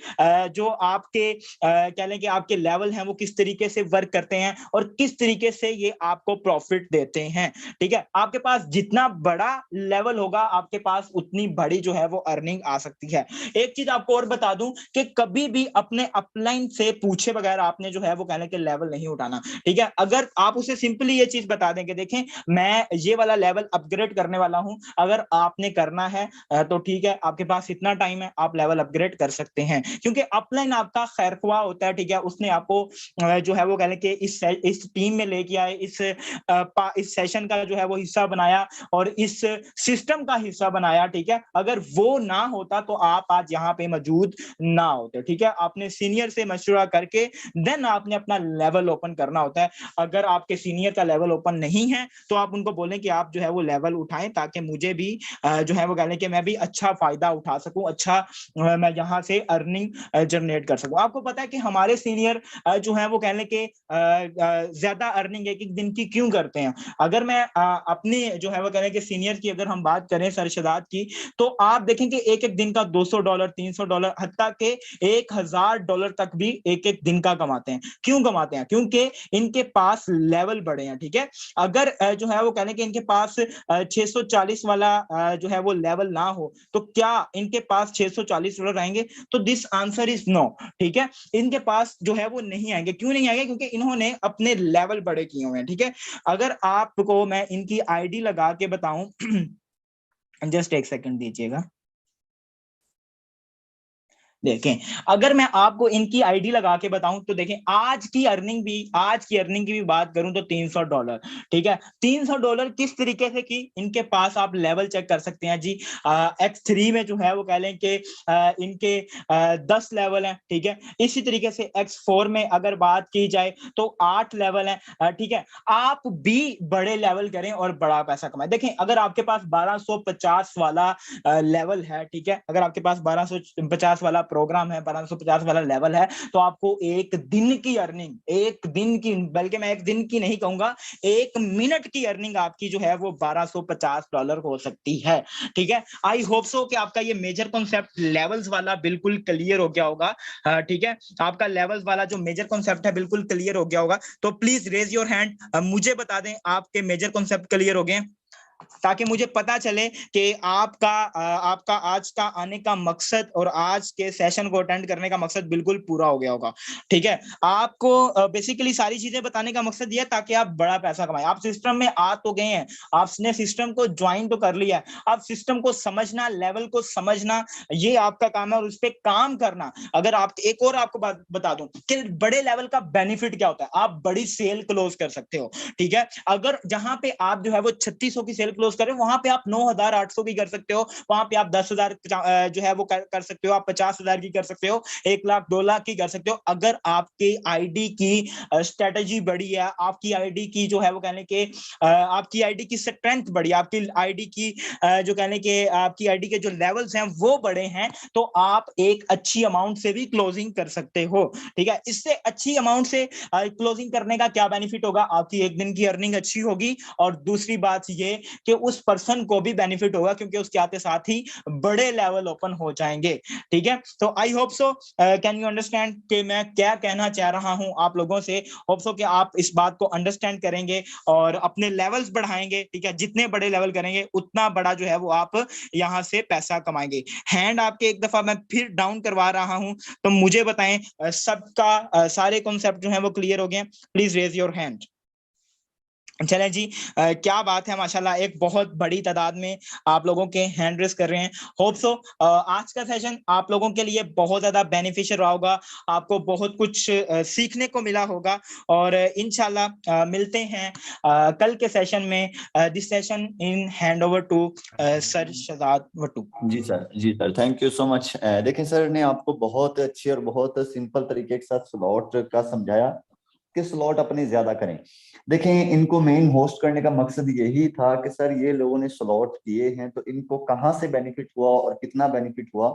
S2: जो आपके कह लें कि आपके लेवल हैं वो किस तरीके से वर्क करते हैं और किस तरीके से ये आपको प्रॉफिट देते हैं, ठीक है। आपके पास जितना बड़ा लेवल होगा, आपके पास उतनी बड़ी जो है वो अर्निंग आ सकती है। एक चीज आपको और बता दूं कि कभी भी अपने अपलाइन से पूछे बगैर आपने जो है वो कहने के लेवल नहीं उठाना, ठीक है। अगर आप उसे सिंपली ये चीज बता देंगे, देखें मैं ये वाला लेवल अपग्रेड करने वाला हूं, अगर आपने करना है तो ठीक है, आपके पास इतना टाइम है, आप लेवल अपग्रेड कर सकते हैं, क्योंकि अपलाइन आपका खैरख्वाह होता है, ठीक है। उसने आपको जो है वो कहने के इस टीम में लेके आए, इस सेशन का जो है वो हिस्सा बनाया और इस सिस्टम का हिस्सा बनाया, ठीक है। अगर वो ना होता तो आप आज यहाँ पे मौजूद ना होते, ठीक है। आपने सीनियर से मशवरा करके देन आपने अपना लेवल ओपन करना होता है। अगर आपके सीनियर का लेवल ओपन नहीं है तो आप उनको बोलें कि आप जो है वो लेवल उठाएं, ताकि मुझे भी जो है वो कहने के मैं भी अच्छा फायदा उठा सकूं, अच्छा मैं यहाँ से अर्निंग जनरेट कर सकूं। आपको पता है कि हमारे सीनियर जो है वो कहने के ज्यादा अर्निंग एक एक दिन की क्यों करते हैं। अगर मैं अपने जो है वो कहने के सीनियर की अगर हम बात करें, सरशदाद की, तो आप देखेंगे एक एक दिन का $200, $300, हत्ता के $1,000 तक भी एक एक दिन का कमाते हैं। क्यों कमाते हैं? क्योंकि इनके पास लेवल बड़े हैं, ठीक है। अगर जो है वो कहने के इनके पास 640 वाला जो है वो लेवल ना हो तो क्या इनके पास $640 आएंगे? तो दिस आंसर इज नो, ठीक है। इनके पास जो है वो नहीं आएंगे। क्यों नहीं आएंगे? क्योंकि इन्होंने अपने लेवल बड़े किए हुए हैं, ठीक है। अगर आपको मैं इनकी आईडी लगा के बताऊं जस्ट एक सेकंड दीजिएगा, देखें अगर मैं आपको इनकी आईडी लगा के बताऊं तो देखें आज की अर्निंग की भी बात करूं तो $300, ठीक है। $300 किस तरीके से की, इनके पास आप लेवल चेक कर सकते हैं जी। X3 में जो है वो कह लें कि इनके 10 लेवल हैं, ठीक है। इसी तरीके से X4 में अगर बात की जाए तो 8 लेवल हैं, ठीक है। आप भी बड़े लेवल करें और बड़ा पैसा कमाएं। देखें अगर आपके पास 1250 वाला लेवल है, ठीक है, अगर आपके पास 1250 वाला प्रोग्राम है, 1250 वाला लेवल है, तो आपको एक दिन की अर्निंग, एक दिन की, बल्कि मैं एक दिन की नहीं कहूंगा, एक मिनट की अर्निंग आपकी जो है वो $1250 हो सकती है, ठीक है। आई होप सो कि आपका ये मेजर कॉन्सेप्ट लेवल्स वाला बिल्कुल क्लियर हो गया होगा, ठीक है। आपका लेवल्स वाला जो मेजर कॉन्सेप्ट है बिल्कुल क्लियर हो गया होगा। तो प्लीज रेज योर हैंड, मुझे बता दें आपके मेजर कॉन्सेप्ट क्लियर हो गए, ताकि मुझे पता चले कि आपका आज का आने का मकसद और आज के सेशन को अटेंड करने का मकसद बिल्कुल पूरा हो गया होगा, ठीक है। आपको बेसिकली सारी चीजें बताने का मकसद यह ताकि आप बड़ा पैसा कमाएं। आप सिस्टम में आ तो गए हैं, आपने सिस्टम को ज्वाइन तो कर लिया है, आप सिस्टम को समझना, लेवल को समझना, ये आपका काम है और उस पर काम करना। अगर आप एक और आपको बात बता दूं कि बड़े लेवल का बेनिफिट क्या होता है, आप बड़ी सेल क्लोज कर सकते हो, ठीक है। अगर जहां पे आप जो है वो 3600 की सेल क्लोज कर रहे हो वहां पे आप 9,800 की कर सकते हो, वहां पे आप 10,000 जो है वो कर सकते हो, आप 50,000 की कर सकते हो, 1 लाख 2 लाख की कर सकते हो। अगर आपकी आईडी की स्ट्रेटेजी बड़ी है, आपकी आईडी की जो है वो कहने के आपकी आईडी की स्ट्रेंथ बड़ी, आपकी आईडी की जो कहने के आपकी आईडी के जो लेवल्स हैं वो बड़े हैं, तो आप एक अच्छी अमाउंट से भी क्लोजिंग कर सकते हो। ठीक है, इससे अच्छी अमाउंट से क्लोजिंग करने का क्या बेनिफिट होगा, आपकी एक दिन की अर्निंग अच्छी होगी, और दूसरी बात ये कि उस पर्सन को भी बेनिफिट होगा क्योंकि उसके आते साथ ही बड़े लेवल ओपन हो जाएंगे। ठीक है, तो I hope so can you understand कि मैं क्या कहना चाह रहा हूं आप लोगों से। होप सो कि आप इस बात को अंडरस्टैंड करेंगे और अपने लेवल्स बढ़ाएंगे। ठीक है, जितने बड़े लेवल करेंगे उतना बड़ा जो है वो आप यहां से पैसा कमाएंगे। हैंड आपके एक दफा मैं फिर डाउन करवा रहा हूं, तो मुझे बताएं सबका सारे कॉन्सेप्ट जो है वो क्लियर हो गए? Please raise your hand. चलें जी, क्या बात है, माशाल्लाह एक बहुत बड़ी तादाद में आप लोगों के हैंड रेस कर रहे हैं। होप सो आज का सेशन आप लोगों के लिए बहुत ज्यादा बेनिफिशियल रहा होगा, आपको बहुत कुछ सीखने को मिला होगा, और इंशाल्लाह मिलते हैं कल के सेशन में। This session in hand over to sir Shahzad Wattoo.
S1: जी sir, thank you so much. देखें सर ने आपको बहुत अच्छे और बहुत सिंपल तरीके के साथ स्लॉट का समझाया कि स्लॉट अपने ज्यादा करें। देखें, इनको मेन होस्ट करने का मकसद यही था कि सर ये लोगों ने स्लॉट किए हैं तो इनको कहाँ से बेनिफिट हुआ और कितना बेनिफिट हुआ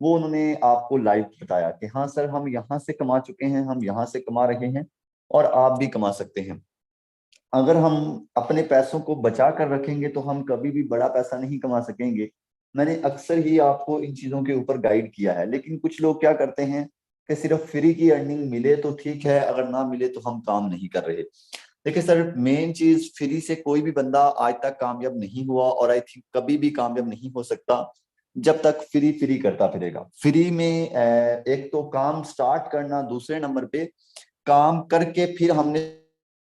S1: वो उन्होंने आपको लाइव बताया कि हाँ सर हम यहाँ से कमा चुके हैं, हम यहाँ से कमा रहे हैं और आप भी कमा सकते हैं। अगर हम अपने पैसों को बचा कर रखेंगे तो हम कभी भी बड़ा पैसा नहीं कमा सकेंगे। मैंने अक्सर ही आपको इन चीजों के ऊपर गाइड किया है, लेकिन कुछ लोग क्या करते हैं कि सिर्फ फ्री की अर्निंग मिले तो ठीक है, अगर ना मिले तो हम काम नहीं कर रहे। देखिए सर, मेन चीज फ्री से कोई भी बंदा आज तक कामयाब नहीं हुआ और आई थिंक कभी भी कामयाब नहीं हो सकता जब तक फ्री फ्री करता फिरेगा। फ्री में एक तो काम स्टार्ट करना, दूसरे नंबर पे काम करके फिर हमने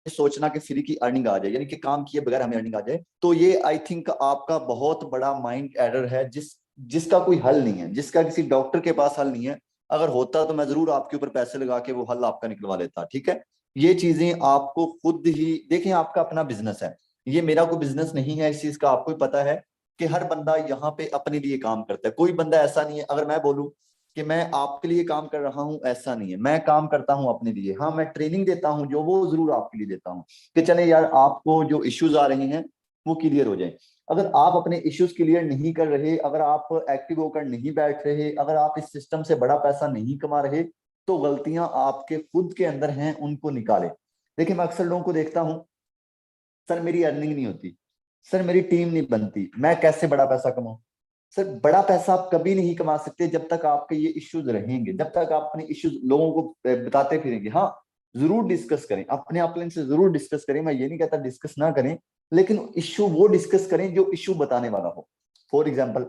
S1: सोचना कि फ्री की अर्निंग आ जाए, यानी कि काम किए बगैर हमें अर्निंग आ जाए, तो ये आई थिंक आपका बहुत बड़ा माइंड एरर है जिसका कोई हल नहीं है, जिसका किसी डॉक्टर के पास हल नहीं है। अगर होता तो मैं जरूर आपके ऊपर पैसे लगा के वो हल आपका निकलवा लेता। ठीक है, ये चीजें आपको खुद ही देखें, आपका अपना बिजनेस है, ये मेरा कोई बिजनेस नहीं है। इस चीज का आपको पता है कि हर बंदा यहाँ पे अपने लिए काम करता है। कोई बंदा ऐसा नहीं है, अगर मैं बोलूं कि मैं आपके लिए काम कर रहा हूं, ऐसा नहीं है। मैं काम करता हूं अपने लिए। हाँ, मैं ट्रेनिंग देता हूं जो वो जरूर आपके लिए देता हूं कि चले यार आपको जो इश्यूज आ रहे हैं वो क्लियर हो जाए। अगर आप अपने इश्यूज क्लियर नहीं कर रहे, अगर आप एक्टिव होकर नहीं बैठ रहे, अगर आप इस सिस्टम से बड़ा पैसा नहीं कमा रहे, तो गलतियां आपके खुद के अंदर हैं, उनको निकाले। देखिए, मैं अक्सर लोगों को देखता हूं, सर मेरी अर्निंग नहीं होती, सर मेरी टीम नहीं बनती, मैं कैसे बड़ा पैसा कमाऊं। सर बड़ा पैसा आप कभी नहीं कमा सकते जब तक आपके ये इश्यूज रहेंगे, जब तक आप अपने इश्यूज लोगों को बताते फिरेंगे। हाँ, जरूर डिस्कस करें, अपने अपने से जरूर डिस्कस करें, मैं ये नहीं कहता डिस्कस ना करें, लेकिन इश्यू वो डिस्कस करें जो इश्यू बताने वाला हो। फॉर एग्जाम्पल,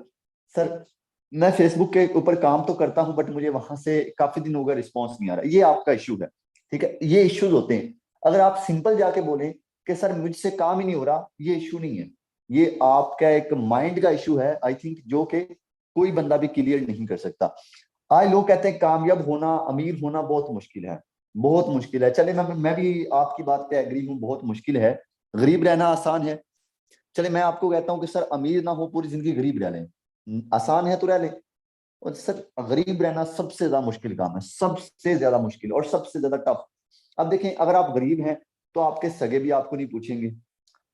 S1: सर मैं फेसबुक के ऊपर काम तो करता हूं बट मुझे वहां से काफी दिन हो गए रिस्पॉन्स नहीं आ रहा, ये आपका इश्यू है। ठीक है, ये इश्यूज होते हैं। अगर आप सिंपल जाके बोले कि सर मुझसे काम ही नहीं हो रहा, ये इश्यू नहीं है, ये आपका एक माइंड का इशू है आई थिंक, जो कि कोई बंदा भी क्लियर नहीं कर सकता। आज लोग कहते हैं कामयाब होना, अमीर होना बहुत मुश्किल है, बहुत मुश्किल है। चले मैं भी आपकी बात पे एग्री हूँ, बहुत मुश्किल है। गरीब रहना आसान है। चले मैं आपको कहता हूँ कि सर अमीर ना हो, पूरी जिंदगी गरीब रह लें, आसान है तो रह लें। और सर गरीब रहना सबसे ज्यादा मुश्किल काम है, सबसे ज्यादा मुश्किल और सबसे ज्यादा टफ। अब देखें, अगर आप गरीब हैं तो आपके सगे भी आपको नहीं पूछेंगे,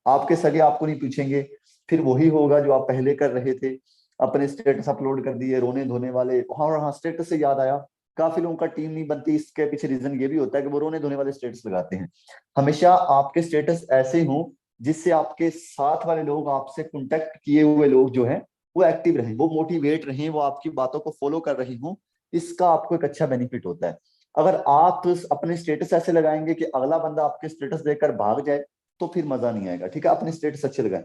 S1: आपके सगे आपको नहीं पूछेंगे, फिर वही होगा जो आप पहले कर रहे थे, अपने स्टेटस अपलोड कर दिए रोने धोने वाले। और हाँ, स्टेटस से याद आया, काफी लोगों का टीम नहीं बनती, इसके पीछे रीजन ये भी होता है कि वो रोने धोने वाले स्टेटस लगाते हैं। हमेशा आपके स्टेटस ऐसे हों जिससे आपके साथ वाले लोग, आपसे कॉन्टेक्ट किए हुए लोग जो हैं वो एक्टिव रहें, वो मोटिवेट रहें, वो आपकी बातों को फॉलो कर रहे हों। इसका आपको एक अच्छा बेनिफिट होता है। अगर आप अपने स्टेटस ऐसे लगाएंगे कि अगला बंदा आपके स्टेटस देखकर भाग जाए, तो फिर मजा नहीं आएगा। ठीक है, अपने स्टेटस अच्छे लगाएं।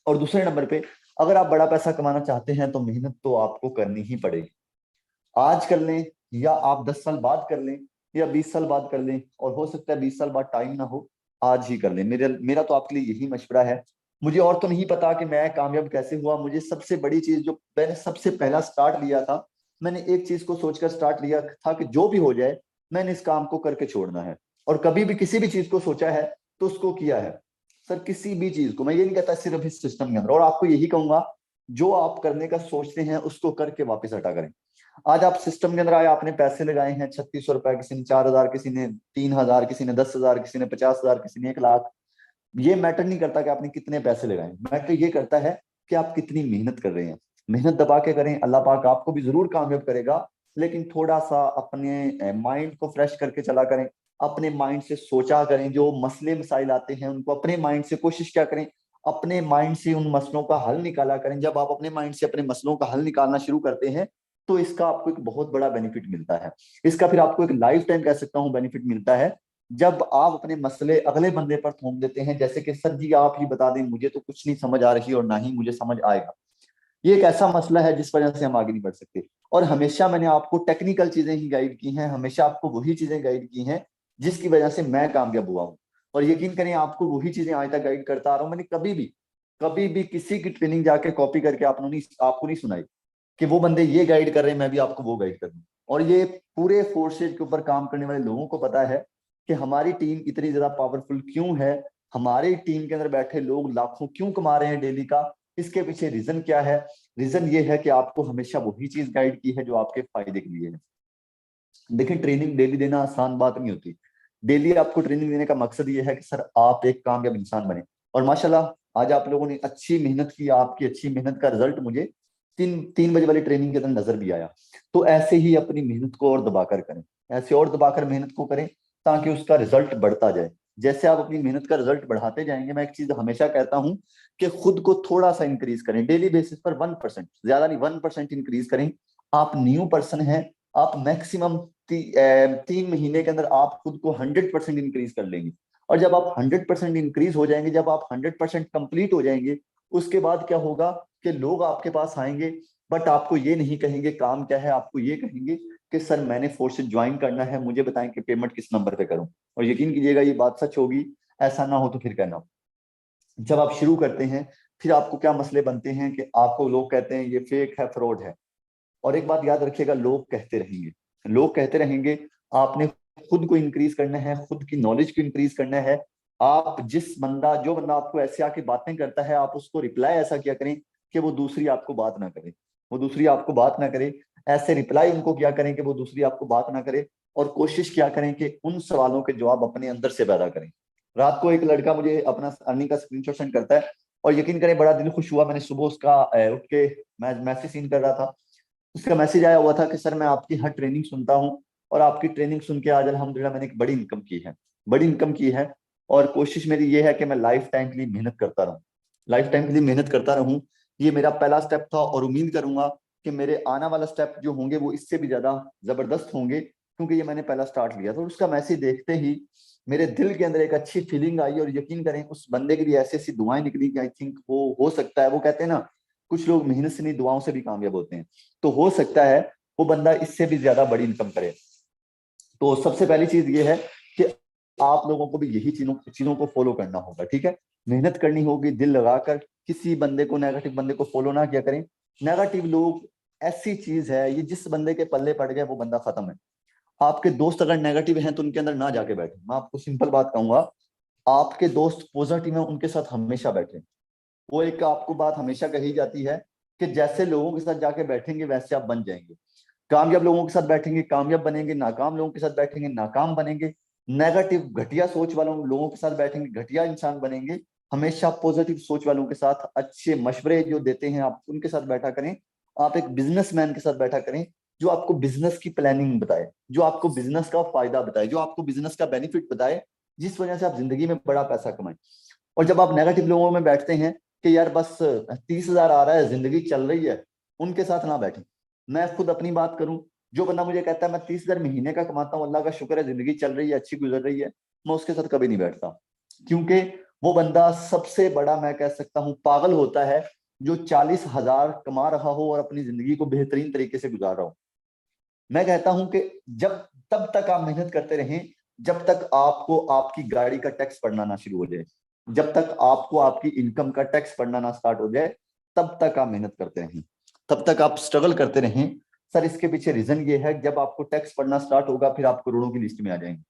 S1: और दूसरे नंबर पे, अगर आप बड़ा पैसा कमाना चाहते हैं तो मेहनत तो आपको करनी ही पड़ेगी। आज कर लें या आप 10 साल बाद कर लें या 20 साल बाद कर लें, और हो सकता है 20 साल बाद टाइम ना हो, आज ही कर लें। मेरा तो आपके लिए यही मशवरा है। मुझे और तो नहीं पता कि मैं कामयाब कैसे हुआ। मुझे सबसे बड़ी चीज जो मैंने सबसे पहला स्टार्ट लिया था, मैंने एक चीज को सोचकर स्टार्ट लिया था कि जो भी हो जाए मैंने इस काम को करके छोड़ना है। और कभी भी किसी भी चीज को सोचा है तो उसको किया है। सर किसी भी चीज को, मैं ये नहीं कहता सिर्फ इस सिस्टम के अंदर, और आपको यही कहूंगा जो आप करने का सोचते हैं उसको करके वापस हटा करें। आज आप सिस्टम के अंदर आए, आपने पैसे लगाए हैं 3600 रुपए, किसी ने 4000, किसी ने 3000, किसी ने 10,000, किसी ने 50,000, किसी ने 1 लाख। ये मैटर नहीं करता कि आपने कितने पैसे लगाए, मैटर ये करता है कि आप कितनी मेहनत कर रहे हैं। मेहनत दबा के करें, अल्लाह पाक आपको भी जरूर कामयाब करेगा, लेकिन थोड़ा सा अपने माइंड को फ्रेश करके चला करें। अपने माइंड से सोचा करें, जो मसले मसाइल आते हैं उनको अपने माइंड से कोशिश क्या करें, अपने माइंड से उन मसलों का हल निकाला करें। जब आप अपने माइंड से अपने मसलों का हल निकालना शुरू करते हैं तो इसका आपको एक बहुत बड़ा बेनिफिट मिलता है। इसका फिर आपको एक लाइफ टाइम कह सकता हूँ बेनिफिट मिलता है। जब आप अपने मसले अगले बंदे पर थोप देते हैं, जैसे कि सर जी आप ही बता दें, मुझे तो कुछ नहीं समझ आ रही और ना ही मुझे समझ आएगा, ये एक ऐसा मसला है जिस वजह से हम आगे नहीं बढ़ सकते। और हमेशा मैंने आपको टेक्निकल चीजें ही गाइड की हैं, हमेशा आपको वही चीजें गाइड की हैं जिसकी वजह से मैं कामयाब हुआ हूँ। और यकीन करें आपको वही चीजें आज तक गाइड करता आ रहा हूँ। मैंने कभी भी किसी की ट्रेनिंग जाके कॉपी करके आपको नहीं सुनाई कि वो बंदे ये गाइड कर रहे हैं मैं भी आपको वो गाइड कर दूं। और ये पूरे फोर्सेज के ऊपर काम करने वाले लोगों को पता है कि हमारी टीम इतनी ज्यादा पावरफुल क्यों है, हमारी टीम के अंदर बैठे लोग लाखों क्यों कमा रहे हैं डेली का, इसके पीछे रीजन क्या है। रीजन ये है कि आपको हमेशा वही चीज गाइड की है जो आपके फायदे के लिए है। देखिए ट्रेनिंग डेली देना आसान बात नहीं होती। डेली आपको ट्रेनिंग देने का मकसद ये है कि सर आप एक कामयाब इंसान बने। और माशाल्लाह आज आप लोगों ने अच्छी मेहनत की, आपकी अच्छी मेहनत का रिजल्ट मुझे 3 बजे वाली ट्रेनिंग के अंदर नजर भी आया। तो ऐसे ही अपनी मेहनत को और दबाकर करें, ऐसे और दबाकर मेहनत को करें ताकि उसका रिजल्ट बढ़ता जाए। जैसे आप अपनी मेहनत का रिजल्ट बढ़ाते जाएंगे, मैं एक चीज हमेशा कहता हूं कि खुद को थोड़ा सा इंक्रीज करें, डेली बेसिस पर 1%, ज्यादा नहीं 1% इंक्रीज करें। आप न्यू पर्सन हैं, आप मैक्सिमम 3 महीने के अंदर आप खुद को 100% इंक्रीज कर लेंगे। और जब आप 100% इंक्रीज हो जाएंगे, जब आप 100% कंप्लीट हो जाएंगे, उसके बाद क्या होगा कि लोग आपके पास आएंगे, बट आपको ये नहीं कहेंगे काम क्या है, आपको ये कहेंगे कि सर मैंने फोर्सेज ज्वाइन करना है, मुझे बताएं कि पेमेंट किस नंबर पे करूं। और यकीन कीजिएगा ये बात सच होगी, ऐसा ना हो तो फिर कहना। जब आप शुरू करते हैं फिर आपको क्या मसले बनते हैं कि आपको लोग कहते हैं ये फेक है, फ्रॉड है। और एक बात याद रखिएगा, लोग कहते रहेंगे, लोग कहते रहेंगे। आपने खुद को इंक्रीज करना है, खुद की नॉलेज को इंक्रीज करना है। आप जो बंदा आपको ऐसे आके बातें करता है, आप उसको रिप्लाई ऐसा किया करें कि वो दूसरी आपको बात ना करे, वो दूसरी आपको बात ना करे। ऐसे रिप्लाई उनको किया करें कि वो दूसरी आपको बात ना करे। और कोशिश किया करें कि उन सवालों के जवाब अपने अंदर से पैदा करें। रात को एक लड़का मुझे अपना अर्निंग का स्क्रीनशॉट सेंड करता है, और यकीन करें बड़ा दिल खुश हुआ। मैंने सुबह उसका उठ के मैं मैसेज सीन कर रहा था, उसका मैसेज आया हुआ था कि सर मैं आपकी हर ट्रेनिंग सुनता हूँ, और आपकी ट्रेनिंग सुन के आज अल्हम्दुलिल्लाह मैंने एक बड़ी इनकम की है, बड़ी इनकम की है। और कोशिश मेरी ये है कि मैं लाइफ टाइम के लिए मेहनत करता रहूँ, लाइफ टाइम के लिए मेहनत करता रहूँ। ये मेरा पहला स्टेप था, और उम्मीद करूंगा कि मेरे आने वाला स्टेप जो होंगे वो इससे भी ज्यादा जबरदस्त होंगे, क्योंकि ये मैंने पहला स्टार्ट लिया। तो उसका मैसेज देखते ही मेरे दिल के अंदर एक अच्छी फीलिंग आई, और यकीन करें उस बंदे के लिए ऐसी ऐसी दुआएं निकली कि आई थिंक वो हो सकता है, वो कहते हैं ना कुछ लोग मेहनत से नहीं दुआओं से भी कामयाब होते हैं, तो हो सकता है वो बंदा इससे भी ज्यादा बड़ी इनकम करे। तो सबसे पहली चीज ये है कि आप लोगों को भी यही चीजों चीजों को फॉलो करना होगा, ठीक है। मेहनत करनी होगी दिल लगाकर, किसी बंदे को, नेगेटिव बंदे को फॉलो ना किया करें। नेगेटिव लोग ऐसी चीज है, ये जिस बंदे के पल्ले पड़ गए वो बंदा खत्म है। आपके दोस्त अगर नेगेटिव हैं तो उनके अंदर ना जाके बैठे, मैं आपको सिंपल बात कहूंगा। आपके दोस्त पॉजिटिव है उनके साथ हमेशा बैठे। वो एक आपको बात हमेशा कही जाती है कि जैसे लोगों के साथ जाके बैठेंगे वैसे आप बन जाएंगे। कामयाब लोगों के साथ बैठेंगे कामयाब बनेंगे, नाकाम लोगों के साथ बैठेंगे नाकाम बनेंगे। नेगेटिव घटिया सोच वालों लोगों के साथ बैठेंगे घटिया इंसान बनेंगे। हमेशा पॉजिटिव सोच वालों के साथ, अच्छे मशवरे जो देते हैं आप उनके साथ बैठा करें। आप एक बिजनेसमैन के साथ बैठा करें जो आपको बिजनेस की प्लानिंग बताए, जो आपको बिजनेस का फायदा बताए, जो आपको बिजनेस का बेनिफिट बताए, जिस वजह से आप जिंदगी में बड़ा पैसा कमाएं। और जब आप नेगेटिव लोगों में बैठते हैं कि यार बस 30,000 आ रहा है जिंदगी चल रही है, उनके साथ ना बैठें। मैं खुद अपनी बात करूं, जो बंदा मुझे कहता है मैं 30,000 महीने का कमाता हूँ, अल्लाह का शुक्र है जिंदगी चल रही है, अच्छी गुजर रही है, मैं उसके साथ कभी नहीं बैठता। क्योंकि वो बंदा सबसे बड़ा, मैं कह सकता हूँ, पागल होता है जो 40,000 कमा रहा हो और अपनी जिंदगी को बेहतरीन तरीके से गुजार रहा हो। मैं कहता हूं कि जब तब तक आप मेहनत करते रहें जब तक आपको आपकी गाड़ी का टैक्स पड़ना ना शुरू हो जाए, जब तक आपको आपकी इनकम का टैक्स पड़ना ना स्टार्ट हो जाए, तब तक आप मेहनत करते रहें, तब तक आप स्ट्रगल करते रहें। सर इसके पीछे रीजन ये है जब आपको टैक्स पड़ना स्टार्ट होगा फिर आप करोड़ों की लिस्ट में आ जाएंगे।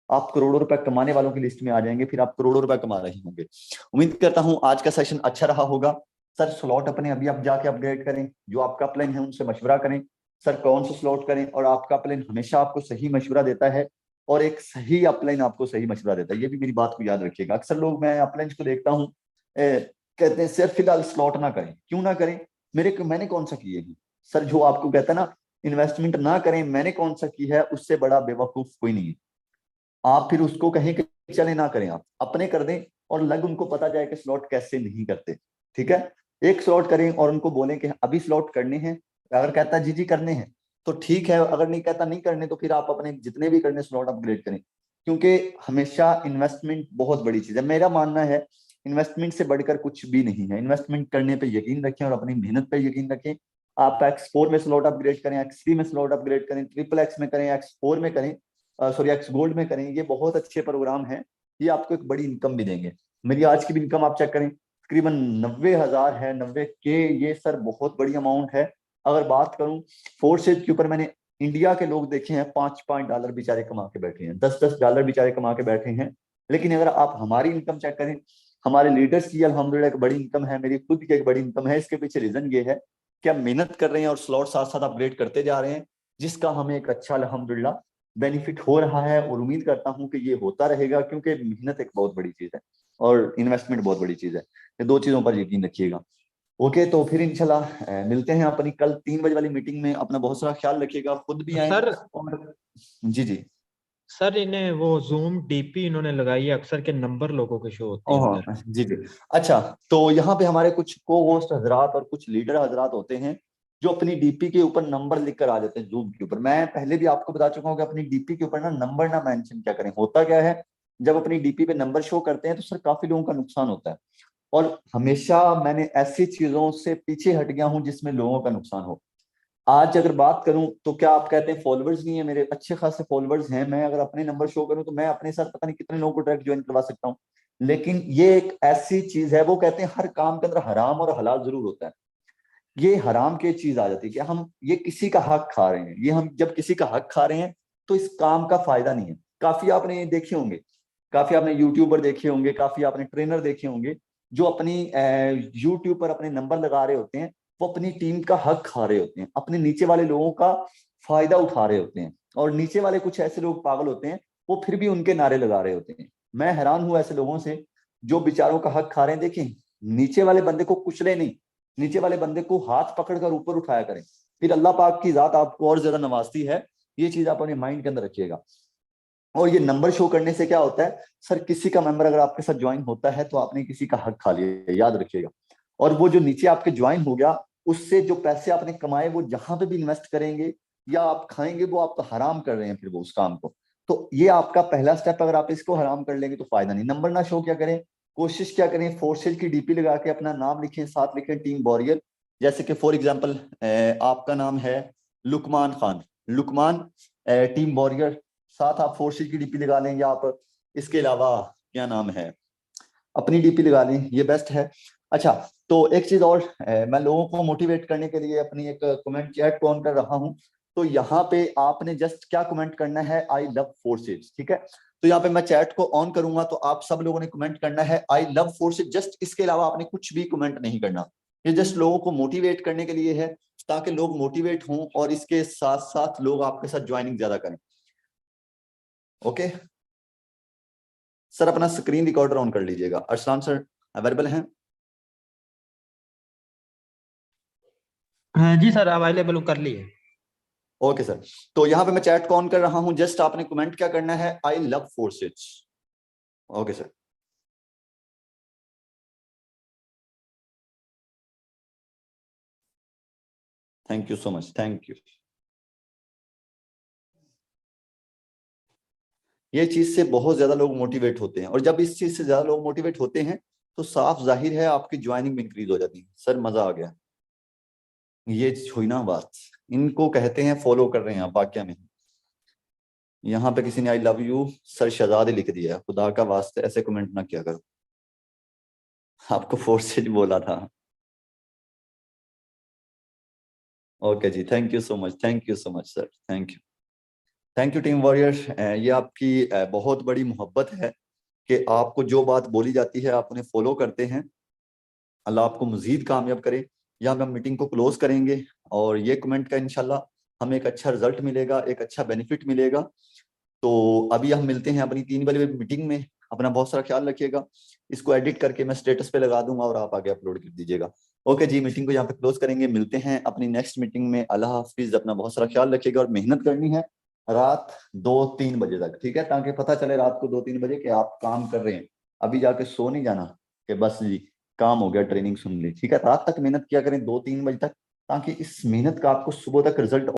S1: आप करोड़ों रुपए कमाने वालों की लिस्ट में आ जाएंगे, फिर आप करोड़ों रुपए कमा रहे होंगे। उम्मीद करता हूं आज का सेशन अच्छा रहा होगा। सर स्लॉट अपने अभी आप जाके अपग्रेड करें, जो आपका प्लान है उनसे मशवरा करें, सर कौन सा स्लॉट करें, और आपका प्लान हमेशा आपको सही मशवरा देता है, और एक सही अपलाइन आपको सही मशवरा देता है। ये भी मेरी बात को याद रखिएगा। अक्सर लोग, मैं अपलाइन को देखता हूँ, कहते हैं सर फिलहाल स्लॉट ना करें। क्यों ना करें? मैंने कौन सा किए हैं? सर जो आपको कहता है ना इन्वेस्टमेंट ना करें, मैंने कौन सा की है, उससे बड़ा बेवकूफ कोई नहीं है। आप फिर उसको कहें कि चले ना करें, आप अपने कर दें, और लग उनको पता जाए कि स्लॉट कैसे नहीं करते। ठीक है, एक स्लॉट करें और उनको बोलें कि अभी स्लॉट करने हैं। अगर कहता है जी जी करने हैं तो ठीक है, अगर नहीं कहता नहीं करने, तो फिर आप अपने जितने भी करने स्लॉट अपग्रेड करें। क्योंकि हमेशा इन्वेस्टमेंट बहुत बड़ी चीज है। मेरा मानना है इन्वेस्टमेंट से बढ़कर कुछ भी नहीं है। इन्वेस्टमेंट करने पे यकीन रखें और अपनी मेहनत पे यकीन रखें। आप X4 में स्लॉट अपग्रेड करें, X3 में स्लॉट अपग्रेड करें, XXX में करें, X4 में करें, सॉरी X गोल्ड में करें, ये बहुत अच्छे प्रोग्राम हैं। ये आपको एक बड़ी इनकम भी देंगे। मेरी आज की भी इनकम आप चेक करें, तकरीबन 90,000 है, 90K। ये सर बहुत बड़ी अमाउंट है। अगर बात करूं फोर्सेज के ऊपर, मैंने इंडिया के लोग देखे हैं $5-5 बेचारे कमा के बैठे हैं, $10-10 बेचारे कमा के बैठे हैं। लेकिन अगर आप हमारी इनकम चेक करें, हमारे लीडर्स की अल्हम्दुलिल्लाह एक बड़ी इनकम है, मेरी खुद की एक बड़ी इनकम है। इसके पीछे रीजन ये है कि हम मेहनत कर रहे हैं और स्लॉट साथ साथ अपग्रेड करते जा रहे हैं, जिसका हमें एक अच्छा अल्हम्दुलिल्लाह बेनिफिट हो रहा है। और उम्मीद करता हूं कि ये होता रहेगा, क्योंकि मेहनत एक बहुत बड़ी चीज है और इन्वेस्टमेंट बहुत बड़ी चीज है। ये दो चीजों पर यकीन रखिएगा। ओके, तो फिर इंशाल्लाह मिलते हैं अपनी कल 3 बजे वाली मीटिंग में। अपना बहुत सारा ख्याल रखिएगा, खुद भी आए।
S3: सर
S1: और जी जी,
S3: सर इन्हें वो जूम डीपी इन्होंने लगाई है, अक्सर के नंबर लोगों के शो होते हैं
S1: ओह
S3: अंदर।
S1: जी जी। अच्छा, तो यहाँ पे हमारे कुछ को होस्ट हजरात और कुछ लीडर हजरात होते हैं जो अपनी डीपी के ऊपर नंबर लिख कर आ जाते हैं जूम के ऊपर। मैं पहले भी आपको बता चुका हूँ कि अपनी डीपी के ऊपर ना नंबर ना मेंशन क्या करें। होता क्या है, जब अपनी डीपी पे नंबर शो करते हैं तो सर काफी लोगों का नुकसान होता है। और हमेशा मैंने ऐसी चीजों से पीछे हट गया हूं जिसमें लोगों का नुकसान हो। आज अगर बात करूं तो क्या आप कहते हैं फॉलोअर्स नहीं है? मेरे अच्छे खासे फॉलोअर्स हैं। मैं अगर अपने नंबर शो करूं तो मैं अपने साथ पता नहीं कितने लोगों को डायरेक्ट ज्वाइन करवा सकता हूं। लेकिन ये एक ऐसी चीज है, वो कहते हैं हर काम के अंदर हराम और हलाल जरूर होता है। ये हराम की चीज आ जाती है कि हम ये किसी का हक खा रहे हैं। ये हम जब किसी का हक खा रहे हैं तो इस काम का फायदा नहीं है। काफी आपने देखे होंगे, काफी आपने यूट्यूबर देखे होंगे, काफी आपने ट्रेनर देखे होंगे जो अपनी यूट्यूब पर अपने नंबर लगा रहे होते हैं। वो अपनी टीम का हक खा रहे होते हैं, अपने नीचे वाले लोगों का फायदा उठा रहे होते हैं। और नीचे वाले कुछ ऐसे लोग पागल होते हैं, वो फिर भी उनके नारे लगा रहे होते हैं। मैं हैरान हूं ऐसे लोगों से जो बेचारों का हक खा रहे हैं। देखें, नीचे वाले बंदे को कुचले नहीं, नीचे वाले बंदे को हाथ पकड़कर ऊपर उठाया करें, फिर अल्लाह पाक की जात आपको और ज्यादा नवाजती है। ये चीज आप अपने माइंड के अंदर रखिएगा। और ये नंबर शो करने से क्या होता है, सर किसी का मेंबर अगर आपके साथ ज्वाइन होता है तो आपने किसी का हक खा लिया, याद रखिएगा। और वो जो नीचे आपके ज्वाइन हो गया, उससे जो पैसे आपने कमाए वो जहां पे भी इन्वेस्ट करेंगे या आप खाएंगे, वो आप हराम कर रहे हैं फिर वो उस काम को। तो ये आपका पहला स्टेप, अगर आप इसको हराम कर लेंगे तो फायदा नहीं। नंबर ना शो क्या करें, कोशिश क्या करें, फोर्सेज की डीपी लगा के अपना नाम लिखें, साथ लिखें टीम वॉरियर। जैसे कि फॉर एग्जाम्पल आपका नाम है लुकमान खान, लुकमान टीम वॉरियर, साथ आप फोर्सेज की डीपी लगा लें, या आप इसके अलावा क्या नाम है अपनी डीपी लगा लें, ये बेस्ट है। अच्छा, तो एक चीज और, मैं लोगों को मोटिवेट करने के लिए अपनी एक कमेंट चैट को ऑन कर रहा हूं। तो यहाँ पे आपने जस्ट क्या कमेंट करना है, आई लव फोर्सेज। ठीक है, तो यहाँ पे मैं चैट को ऑन करूंगा तो आप सब लोगों ने कमेंट करना है आई लव फोर्सेज, जस्ट इसके अलावा आपने कुछ भी कमेंट नहीं करना। ये जस्ट लोगों को मोटिवेट करने के लिए है, ताकि लोग मोटिवेट हों और इसके साथ साथ लोग आपके साथ ज्वाइनिंग ज्यादा करें। ओके सर, अपना स्क्रीन रिकॉर्डर ऑन कर लीजिएगा। अरसलान सर अवेलेबल हैं?
S3: हाँ जी सर, अवेलेबल कर लिए।
S1: ओके सर, तो यहाँ पे मैं चैट को ऑन कर रहा हूँ। जस्ट आपने कमेंट क्या करना है, I love forces. Okay sir, thank you so much, thank you. ये चीज से बहुत ज्यादा लोग मोटिवेट होते हैं, और जब इस चीज से ज्यादा लोग मोटिवेट होते हैं तो साफ जाहिर है आपकी ज्वाइनिंग में इंक्रीज हो जाती है। सर मजा आ गया, ये हुई ना बात। इनको कहते हैं फॉलो कर रहे हैं आप वाक्य में। यहाँ पे किसी ने I love you sir Shahzad लिख दिया, खुदा का वास्ते ऐसे कमेंट ना किया करो, आपको फोर्सेज बोला था। ओके जी, thank you so much, thank you so much sir, thank you. Thank you team warriors. ये आपकी बहुत बड़ी मोहब्बत है कि आपको जो बात बोली जाती है आप उन्हें फॉलो करते हैं। अल्लाह आपको मजीद कामयाब करे। यहाँ पे हम मीटिंग को क्लोज करेंगे और ये कमेंट का इंशाल्लाह हमें एक अच्छा रिजल्ट मिलेगा, एक अच्छा बेनिफिट मिलेगा। तो अभी हम मिलते हैं अपनी 3 बजे मीटिंग में। अपना बहुत सारा ख्याल रखिएगा। इसको एडिट करके मैं स्टेटस पे लगा दूंगा और आप आगे अपलोड कर दीजिएगा। ओके जी, मीटिंग को यहाँ पे क्लोज करेंगे। मिलते हैं अपनी नेक्स्ट मीटिंग में। अल्लाह हाफिज। अपना बहुत सारा ख्याल रखिएगा और मेहनत करनी है रात 2-3 बजे तक, ठीक है, ताकि पता चले रात को 2-3 बजे कि आप काम कर रहे हैं। अभी जाके सो नहीं जाना कि बस जी काम हो गया, ट्रेनिंग सुन ली, ठीक है। रात तक मेहनत किया करें 2-3 बजे तक, ताकि इस मेहनत का आपको सुबह तक रिजल्ट